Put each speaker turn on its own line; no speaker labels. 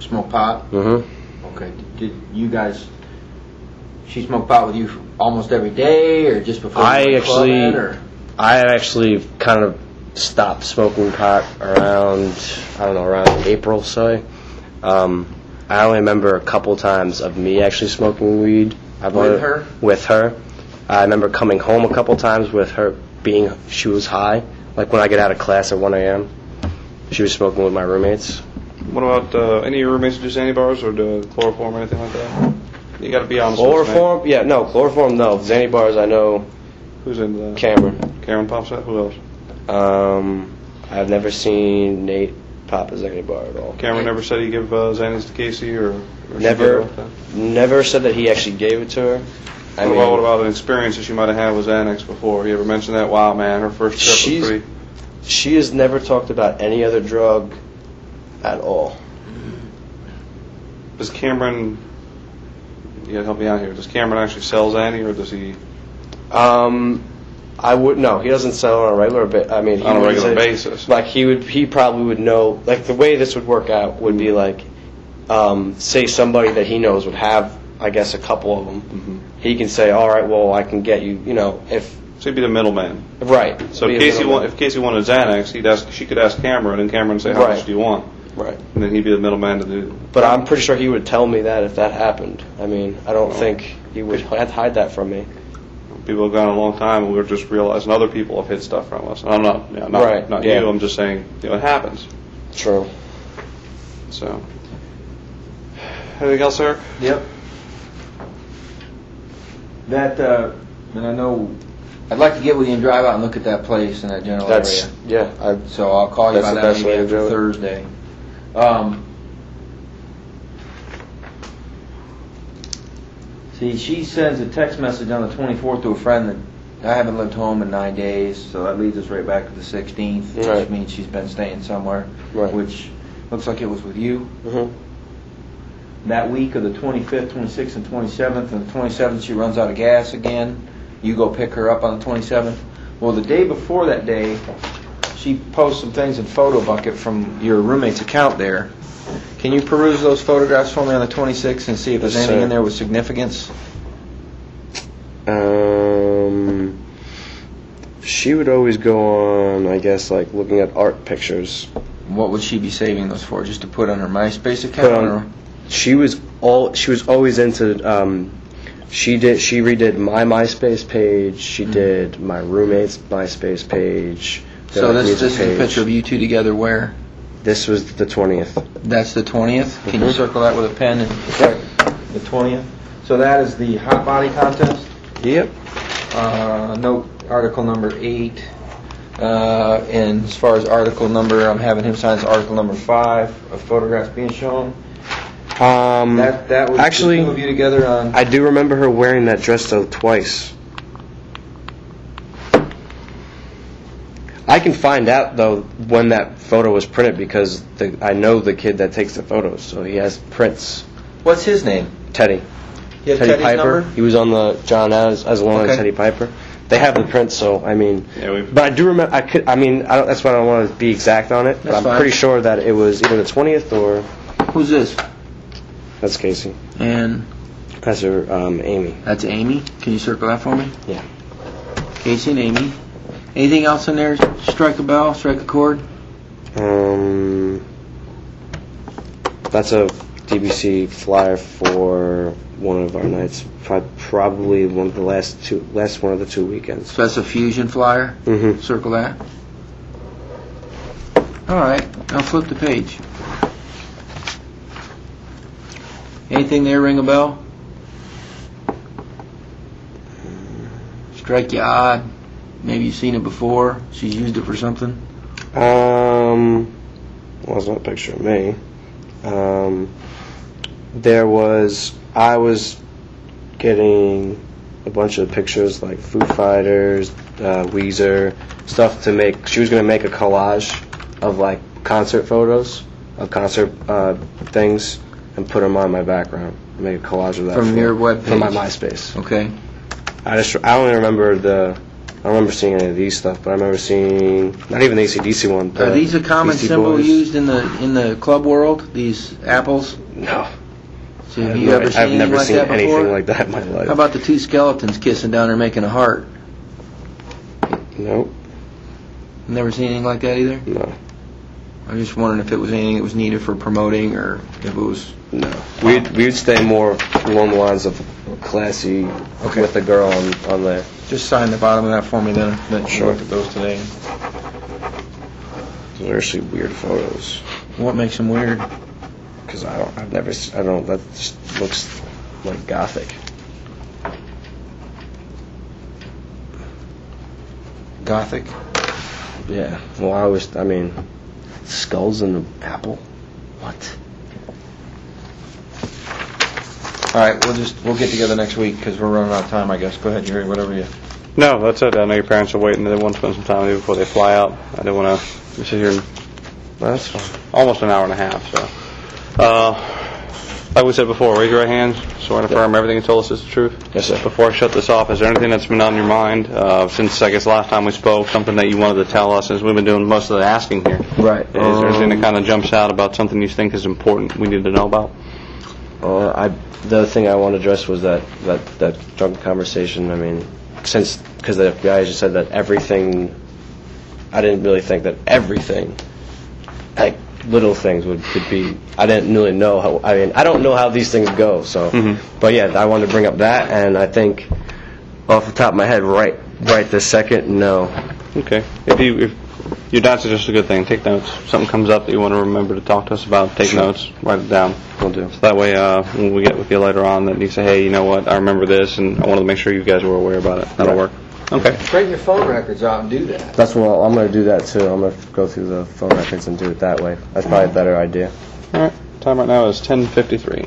smoke pot?
Mm-hmm.
Okay. Did you guys? She smoked pot with you almost every day, or just before?
I had actually kind of stopped smoking pot around April. I only remember a couple times of me actually smoking weed.
With her?
With her. I remember coming home a couple times with her she was high. Like when I get out of class at 1 a.m., she was smoking with my roommates.
What about any of your roommates do Xanny bars or do chloroform or anything like that? You got to be honest.
Chloroform? Yeah, no, chloroform, no. Xanny bars, I know.
Who's into that?
Cameron.
Cameron pops that? Who else?
I've never seen Nate pop a Xanny bar at all.
Cameron never said he'd give Xannies to Casey or
Never said that he actually gave it to her.
What about an experience that she might have had with Xanax before? You ever mentioned that? Wow, man, her first trip was pretty...
She has never talked about any other drug at all.
Does Cameron... You gotta help me out here. Does Cameron actually sell Xanny, or does he...
I would no. He doesn't sell on a regular
basis.
Like he probably would know. Like the way this would work out would be like, say somebody that he knows would have, I guess, a couple of them.
Mm-hmm.
He can say, all right, well, I can get you. You know, if
so, he'd be the middleman.
Right.
So if Casey wanted Xanax, she could ask Cameron, and Cameron would say, how much do you want?
Right.
And then he'd be the middleman to do.
But I'm pretty sure he would tell me that if that happened. I mean, I don't think he would hide that from me.
People have gone a long time, and we're just realizing other people have hid stuff from us. I'm not you. I'm just saying, it happens.
True.
So, anything else, Eric?
Yep. That, and I know, I'd like to get with you and drive out and look at that place in that general area.
Yeah.
So I'll call you about that maybe after Thursday. See, she sends a text message on the 24th to a friend that I haven't lived home in 9 days, so that leads us right back to the 16th, which means she's been staying somewhere, which looks like it was with you.
Mm-hmm.
That week of the 25th, 26th, and 27th, and the 27th she runs out of gas again. You go pick her up on the 27th. Well, the day before that day, she posts some things in Photo Bucket from your roommate's account there. Can you peruse those photographs for me on the 26th and see if there's anything in there with significance?
She would always go on, I guess, like looking at art pictures.
What would she be saving those for? Just to put on her MySpace account?
She was always into. She redid my MySpace page. She did my roommate's MySpace page.
So this is a picture of you two together where?
This was the 20th.
That's the 20th? Can you circle that with a pen? The 20th. So that is the hot body contest?
Yep.
Note article number 8. And as far as article number, I'm having him sign article number 5 of photographs being shown. That was
actually,
the two of you together on...
I do remember her wearing that dress though twice. I can find out though when that photo was printed because I know the kid that takes the photos, so he has prints.
What's his name?
Teddy.
You have Teddy's
Piper.
Number?
He was on the John as long as Teddy Piper. They have the prints, so I mean. But I do remember. That's why I don't want to be exact on it. But I'm pretty sure that it was either the 20th or.
Who's this?
That's Casey.
And.
That's her, Amy.
That's Amy. Can you circle that for me?
Yeah.
Casey and Amy. Anything else in there? Strike a bell, strike a chord?
That's a DBC flyer for one of our nights. Probably one of the last one of the 2 weekends.
So that's a fusion flyer?
Mm-hmm.
Circle that. Alright, now flip the page. Anything there ring a bell? Strike you odd. Maybe you've seen it before. She's used it for something.
Well, it's not a picture of me. I was getting a bunch of pictures like Foo Fighters, Weezer, stuff to make. She was going to make a collage of like concert photos, of concert things, and put them on my background. Make a collage of that.
From your webpage?
From my MySpace.
Okay.
I only remember don't remember seeing any of these stuff, but I remember seeing not even the AC/DC one.
Are these a common
Beastie
symbol
Boys.
used in the club world? These apples?
No.
So have you ever seen
I've never
like
seen
that before?
anything like that in my life.
How about the two skeletons kissing down there making a heart?
Nope.
Never seen anything like that either?
No.
I'm just wondering if it was anything that was needed for promoting, or if it was...
No. We'd stay more along the lines of classy with the girl on there.
Just sign the bottom of that for me then.
Sure.
Look at those today.
They're actually weird photos.
What makes them weird?
Because that just looks like gothic.
Gothic?
Yeah. Well, skulls in the apple? What?
All right, we'll get together next week because we're running out of time, I guess. Go ahead, Jerry, whatever you...
No, that's it. I know your parents are waiting. They want to spend some time with you before they fly out. I didn't want to sit here and...
That's fine.
Almost an hour and a half, so... like we said before, raise your right hands. Swear and affirm everything you told us is the truth.
Yes, sir.
Before I shut this off, is there anything that's been on your mind since, I guess, last time we spoke, something that you wanted to tell us, since we've been doing most of the asking here?
Right.
Is there anything that kind of jumps out about something you think is important we need to know about?
The other thing I want to address was that drunken conversation. I mean, because the FBI just said that everything, I didn't really think that everything, like little things would be. I didn't really know how. I mean, I don't know how these things go. So, but yeah, I wanted to bring up that, and I think off the top of my head, right this second, no.
Okay. If your notes are just a good thing. Take notes. If something comes up that you want to remember to talk to us about, take notes. Write it down.
Will do.
So that way, when we get with you later on, that you say, hey, you know what? I remember this, and I wanted to make sure you guys were aware about it. That'll work. Okay.
Straighten your phone records out and do that.
That's what I'm going to do that too. I'm going to go through the phone records and do it that way. That's probably a better idea.
All right. Time right now is 10:53.